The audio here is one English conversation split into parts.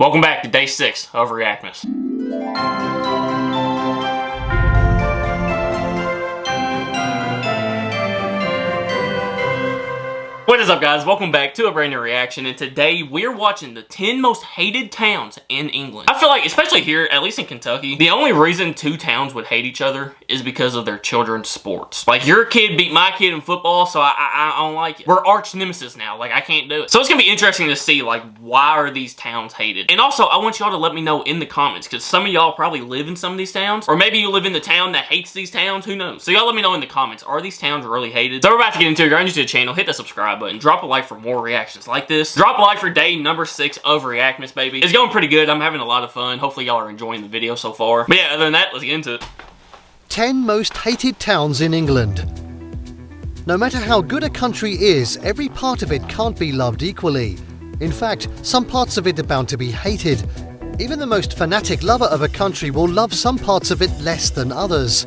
Welcome back to day 6 of Reactmas. What is up, guys? Welcome back to a brand new reaction, and today we're watching the 10 most hated towns in England. I feel like, especially here, at least in Kentucky, the only reason two towns would hate each other is because of their children's sports. Like, your kid beat my kid in football, so I don't like it. We're arch nemesis now. Like, I can't do it. So it's gonna be interesting to see, like, why are these towns hated? And also, I want y'all to let me know in the comments, because some of y'all probably live in some of these towns, or maybe you live in the town that hates these towns, who knows? So y'all let me know in the comments, are these towns really hated? So we're about to get into it. If you're new to the channel, hit the subscribe button, drop a like for more reactions like this. Drop a like for day number 6 of Reactmas, baby. It's going pretty good. I'm having a lot of fun. Hopefully y'all are enjoying the video so far. But yeah, other than that, let's get into it. 10 most hated towns in England. No matter how good a country is, every part of it can't be loved equally. In fact, some parts of it are bound to be hated. Even the most fanatic lover of a country will love some parts of it less than others.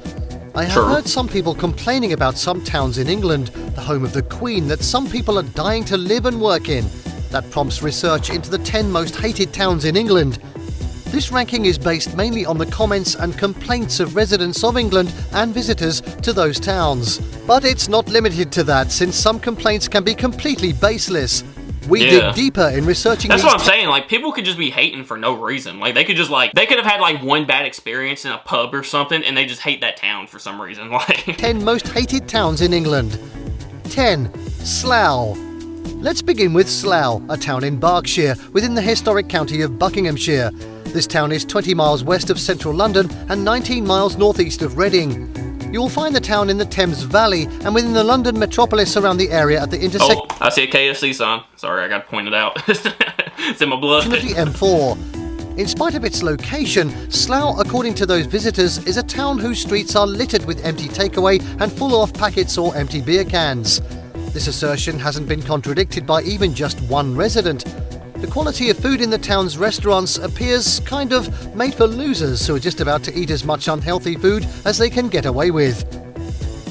I have heard some people complaining about some towns in England, the home of the Queen, that some people are dying to live and work in. That prompts research into the 10 most hated towns in England. This ranking is based mainly on the comments and complaints of residents of England and visitors to those towns. But it's not limited to that, since some complaints can be completely baseless. We dig deeper in researching. That's what I'm saying. Like, people could just be hating for no reason. Like, they could just they could have had like one bad experience in a pub or something, and they just hate that town for some reason. Like, 10 most hated towns in England. 10. Slough. Let's begin with Slough, a town in Berkshire, within the historic county of Buckinghamshire. This town is 20 miles west of central London and 19 miles northeast of Reading. You will find the town in the Thames Valley and within the London metropolis around the area at the intersection. Oh, I see a KFC sign. Sorry, I got to point it out. It's in my blood. The M4. In spite of its location, Slough, according to those visitors, is a town whose streets are littered with empty takeaway and full-off packets or empty beer cans. This assertion hasn't been contradicted by even just one resident. The quality of food in the town's restaurants appears kind of made for losers who are just about to eat as much unhealthy food as they can get away with.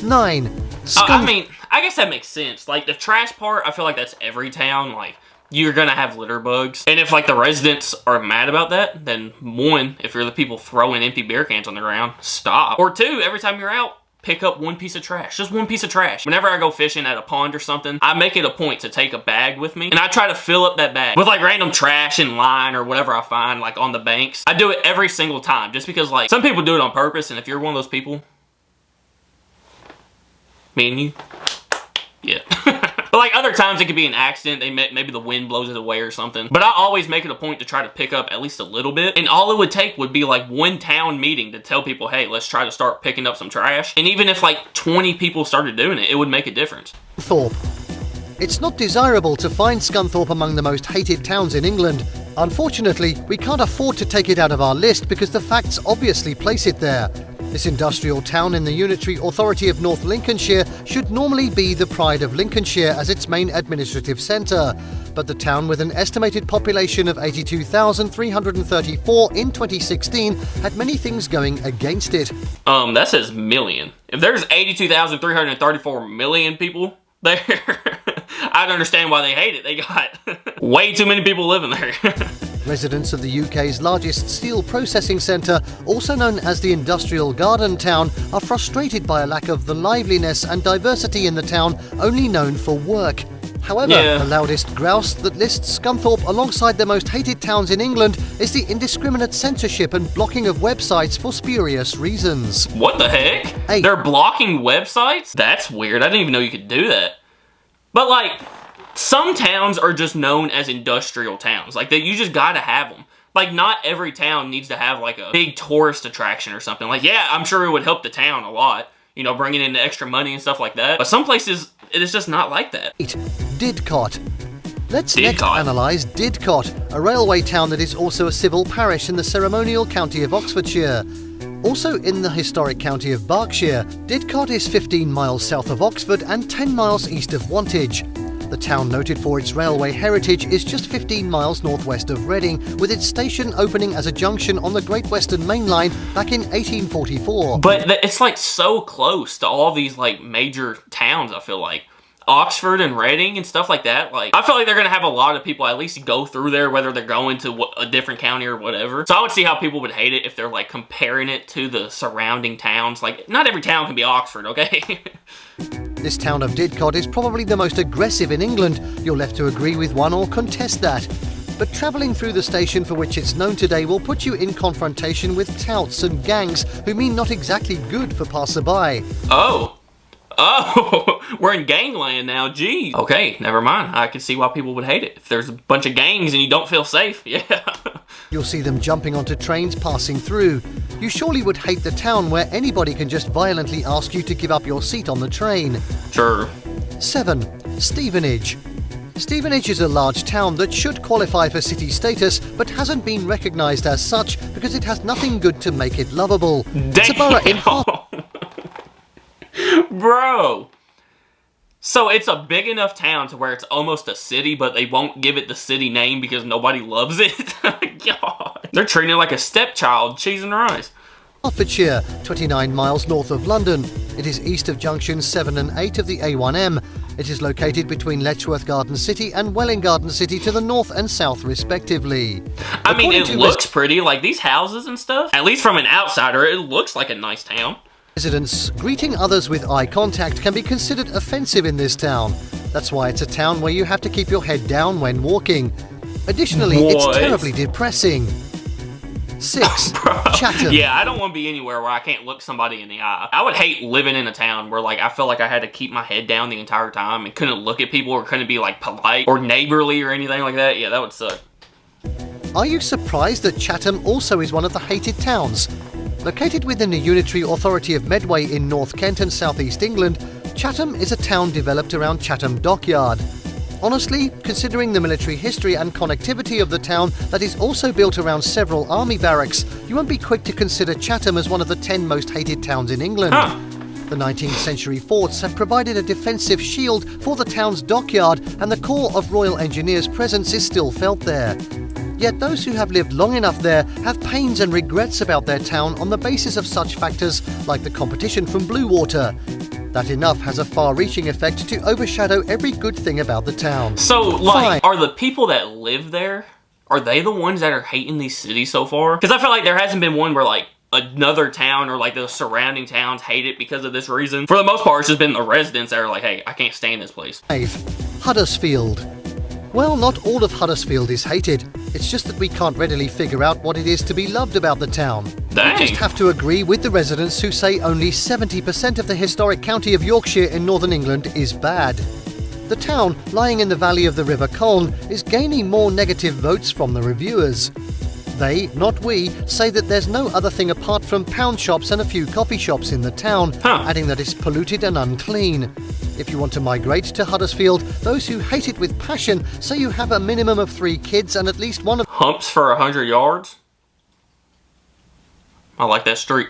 9. I mean, I guess that makes sense. Like, the trash part, I feel like that's every town. Like, you're gonna have litter bugs. And if, like, the residents are mad about that, then 1, if you're the people throwing empty beer cans on the ground, stop. Or 2, every time you're out, pick up one piece of trash. Just one piece of trash. Whenever I go fishing at a pond or something, I make it a point to take a bag with me, and I try to fill up that bag with like random trash and line or whatever I find like on the banks. I do it every single time just because like some people do it on purpose, and if you're one of those people, me and you, yeah. But like other times it could be an accident. Maybe the wind blows it away or something. But I always make it a point to try to pick up at least a little bit. And all it would take would be like one town meeting to tell people, hey, let's try to start picking up some trash. And even if like 20 people started doing it, it would make a difference. Thorpe. It's not desirable to find Scunthorpe among the most hated towns in England. Unfortunately, we can't afford to take it out of our list because the facts obviously place it there. This industrial town in the Unitary Authority of North Lincolnshire should normally be the pride of Lincolnshire as its main administrative centre, but the town, with an estimated population of 82,334 in 2016, had many things going against it. That says million. If there's 82,334 million people there, I'd understand why they hate it. They got way too many people living there. Residents of the UK's largest steel processing centre, also known as the Industrial Garden Town, are frustrated by a lack of the liveliness and diversity in the town only known for work. However, the loudest grouse that lists Scunthorpe alongside the most hated towns in England is the indiscriminate censorship and blocking of websites for spurious reasons. What the heck? 8. They're blocking websites? That's weird. I didn't even know you could do that. But like, some towns are just known as industrial towns. Like, you just gotta have them. Like, not every town needs to have, like, a big tourist attraction or something. Like, yeah, I'm sure it would help the town a lot, you know, bringing in the extra money and stuff like that. But some places, it is just not like that. 8. Didcot. Let's next analyse Didcot, a railway town that is also a civil parish in the ceremonial county of Oxfordshire. Also in the historic county of Berkshire, Didcot is 15 miles south of Oxford and 10 miles east of Wantage. The town, noted for its railway heritage, is just 15 miles northwest of Reading, with its station opening as a junction on the Great Western Main Line back in 1844. But it's like so close to all these like major towns, I feel like. Oxford and Reading and stuff like that, like, I feel like they're gonna have a lot of people at least go through there, whether they're going to a different county or whatever. So I would see how people would hate it if they're like comparing it to the surrounding towns. Like, not every town can be Oxford, okay? This town of Didcot is probably the most aggressive in England. You're left to agree with one or contest that. But travelling through the station for which it's known today will put you in confrontation with touts and gangs who mean not exactly good for passerby. Oh, we're in gangland now, geez. Okay, never mind. I can see why people would hate it. If there's a bunch of gangs and you don't feel safe, yeah. You'll see them jumping onto trains passing through. You surely would hate the town where anybody can just violently ask you to give up your seat on the train. Sure. 7. Stevenage. Stevenage is a large town that should qualify for city status, but hasn't been recognised as such because it has nothing good to make it lovable. It's a borough in Bro. So it's a big enough town to where it's almost a city, but they won't give it the city name because nobody loves it? God. They're treating it like a stepchild, cheese and rice. Hertfordshire, 29 miles north of London. It is east of junctions 7 and 8 of the A1M. It is located between Letchworth Garden City and Welwyn Garden City to the north and south respectively. I mean, it looks pretty, like these houses and stuff. At least from an outsider, it looks like a nice town. Residents greeting others with eye contact can be considered offensive in this town. That's why it's a town where you have to keep your head down when walking. Additionally, it's terribly depressing. 6. Chatham. Yeah, I don't want to be anywhere where I can't look somebody in the eye. I would hate living in a town where, like, I feel like I had to keep my head down the entire time and couldn't look at people or couldn't be, like, polite or neighborly or anything like that. Yeah, that would suck. Are you surprised that Chatham also is one of the hated towns? Located within the unitary authority of Medway in North Kent and South East England, Chatham is a town developed around Chatham Dockyard. Honestly, considering the military history and connectivity of the town that is also built around several army barracks, you won't be quick to consider Chatham as one of the 10 most hated towns in England. Huh. The 19th century forts have provided a defensive shield for the town's dockyard, and the core of Royal Engineers' presence is still felt there. Yet those who have lived long enough there have pains and regrets about their town on the basis of such factors like the competition from blue water. That enough has a far-reaching effect to overshadow every good thing about the town. So, like, are the people that live there, are they the ones that are hating these cities so far? Because I feel like there hasn't been one where, like, another town or, like, the surrounding towns hate it because of this reason. For the most part, it's just been the residents that are like, hey, I can't stand this place. 5. Huddersfield. Well, not all of Huddersfield is hated. It's just that we can't readily figure out what it is to be loved about the town. Dang. We just have to agree with the residents who say only 70% of the historic county of Yorkshire in northern England is bad. The town, lying in the valley of the River Colne, is gaining more negative votes from the reviewers. They, not we, say that there's no other thing apart from pound shops and a few coffee shops in the town, adding that it's polluted and unclean. If you want to migrate to Huddersfield, those who hate it with passion say you have a minimum of 3 kids and at least one of Humps for 100 yards? I like that street.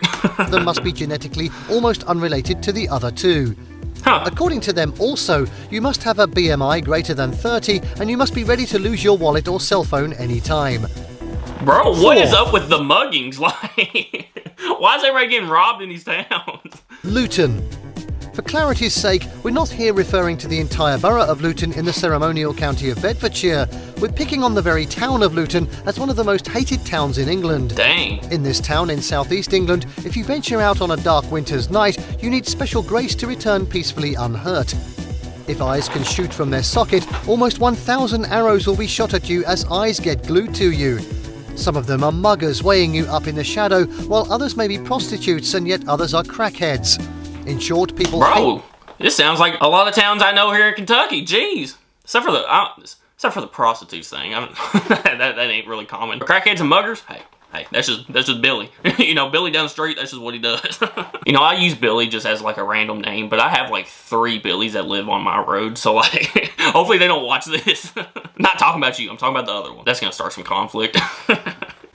them must be genetically almost unrelated to the other 2. According to them also, you must have a BMI greater than 30 and you must be ready to lose your wallet or cell phone anytime. Bro, what is up with the muggings? Like, why is everybody getting robbed in these towns? Luton. For clarity's sake, we're not here referring to the entire borough of Luton in the ceremonial county of Bedfordshire. We're picking on the very town of Luton as one of the most hated towns in England. Dang. In this town in southeast England, if you venture out on a dark winter's night, you need special grace to return peacefully unhurt. If eyes can shoot from their socket, almost 1,000 arrows will be shot at you as eyes get glued to you. Some of them are muggers weighing you up in the shadow, while others may be prostitutes and yet others are crackheads. In short, people Bro, this sounds like a lot of towns I know here in Kentucky. Jeez. Except for the prostitutes thing. that ain't really common. Crackheads and muggers? Hey, that's just Billy. You know, Billy down the street, that's just what he does. You know, I use Billy just as like a random name, but I have like 3 Billies that live on my road, so like, hopefully they don't watch this. I'm not talking about you, I'm talking about the other one. That's gonna start some conflict.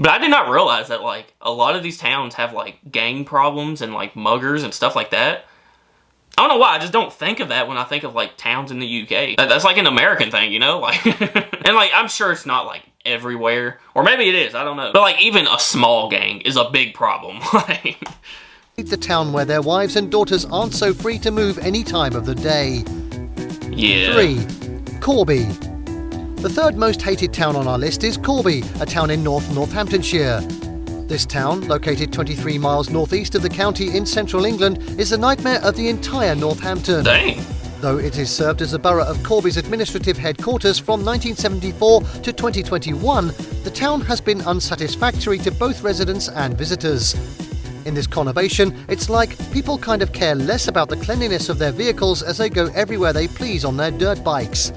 But I did not realize that, like, a lot of these towns have, like, gang problems and, like, muggers and stuff like that. I don't know why, I just don't think of that when I think of, like, towns in the UK. That's, like, an American thing, you know? Like, and, like, I'm sure it's not, like, everywhere. Or maybe it is, I don't know. But, like, even a small gang is a big problem. Like, the town where their wives and daughters aren't so free to move any time of the day. Yeah. 3. Corby. The third most hated town on our list is Corby, a town in Northamptonshire. This town, located 23 miles northeast of the county in central England, is the nightmare of the entire Northampton. Dang. Though it is served as a borough of Corby's administrative headquarters from 1974 to 2021, the town has been unsatisfactory to both residents and visitors. In this conurbation, it's like people kind of care less about the cleanliness of their vehicles as they go everywhere they please on their dirt bikes.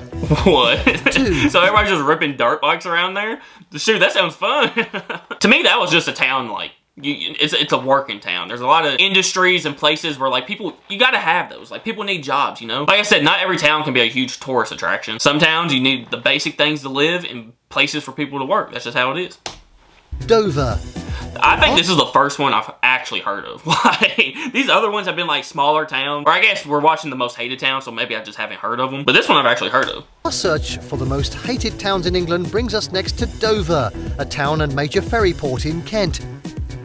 What? 2. So everybody's just ripping dirt bikes around there? Shoot, that sounds fun. To me, that was just a town like, it's a working town. There's a lot of industries and places where like people, you gotta have those. Like people need jobs, you know? Like I said, not every town can be a huge tourist attraction. Some towns you need the basic things to live and places for people to work. That's just how it is. Dover. I think this is the first one I've actually heard of. Like, these other ones have been like smaller towns. Or I guess we're watching the most hated towns, so maybe I just haven't heard of them. But this one I've actually heard of. Our search for the most hated towns in England brings us next to Dover, a town and major ferry port in Kent.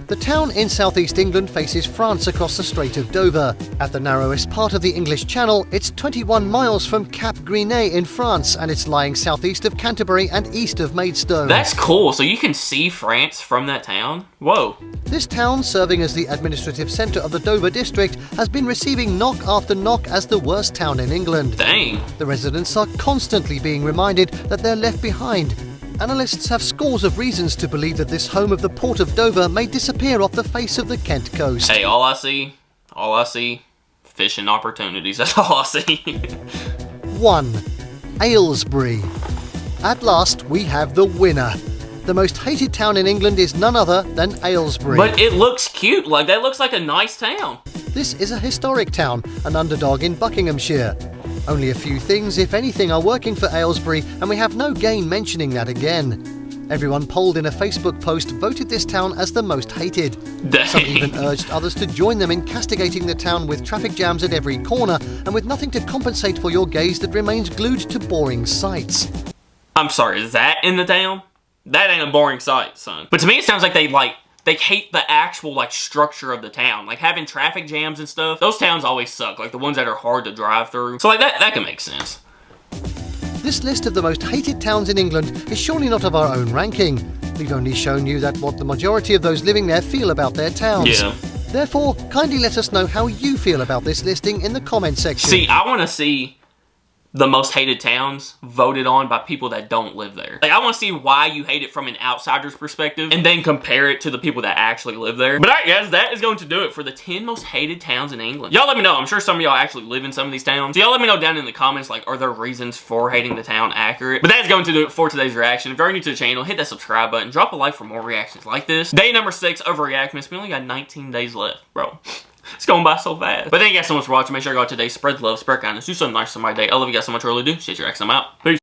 The town in southeast England faces France across the Strait of Dover. At the narrowest part of the English Channel, it's 21 miles from Cap Gris-Nez in France, and it's lying southeast of Canterbury and east of Maidstone. That's cool. So you can see France from that town? Whoa. This town, serving as the administrative centre of the Dover district, has been receiving knock after knock as the worst town in England. Dang. The residents are constantly being reminded that they're left behind. Analysts have scores of reasons to believe that this home of the Port of Dover may disappear off the face of the Kent coast. Hey, all I see, fishing opportunities. That's all I see. 1. Aylesbury. At last, we have the winner. The most hated town in England is none other than Aylesbury. But it looks cute. Like, that looks like a nice town. This is a historic town, an underdog in Buckinghamshire. Only a few things, if anything, are working for Aylesbury, and we have no gain mentioning that again. Everyone polled in a Facebook post voted this town as the most hated. Dang. Some even urged others to join them in castigating the town with traffic jams at every corner and with nothing to compensate for your gaze that remains glued to boring sights. I'm sorry, is that in the town? That ain't a boring sight, son. But to me, it sounds like they hate the actual, like, structure of the town. Like, having traffic jams and stuff, those towns always suck. Like, the ones that are hard to drive through. So, like, that can make sense. This list of the most hated towns in England is surely not of our own ranking. We've only shown you that what the majority of those living there feel about their towns. Yeah. Therefore, kindly let us know how you feel about this listing in the comment section. See, I want to see the most hated towns voted on by people that don't live there. Like, I want to see why you hate it from an outsider's perspective and then compare it to the people that actually live there. But alright guys, that is going to do it for the 10 most hated towns in England. Y'all let me know. I'm sure some of y'all actually live in some of these towns. So y'all let me know down in the comments, like, are there reasons for hating the town accurate? But that is going to do it for today's reaction. If you're new to the channel, hit that subscribe button. Drop a like for more reactions like this. Day number 6 of Reactmas. We only got 19 days left, bro. It's going by so fast. But thank you guys so much for watching. Make sure you go out today. Spread love, spread kindness. Do something nice for my day. I love you guys so much. I really do. JTReacts, I'm out. Peace.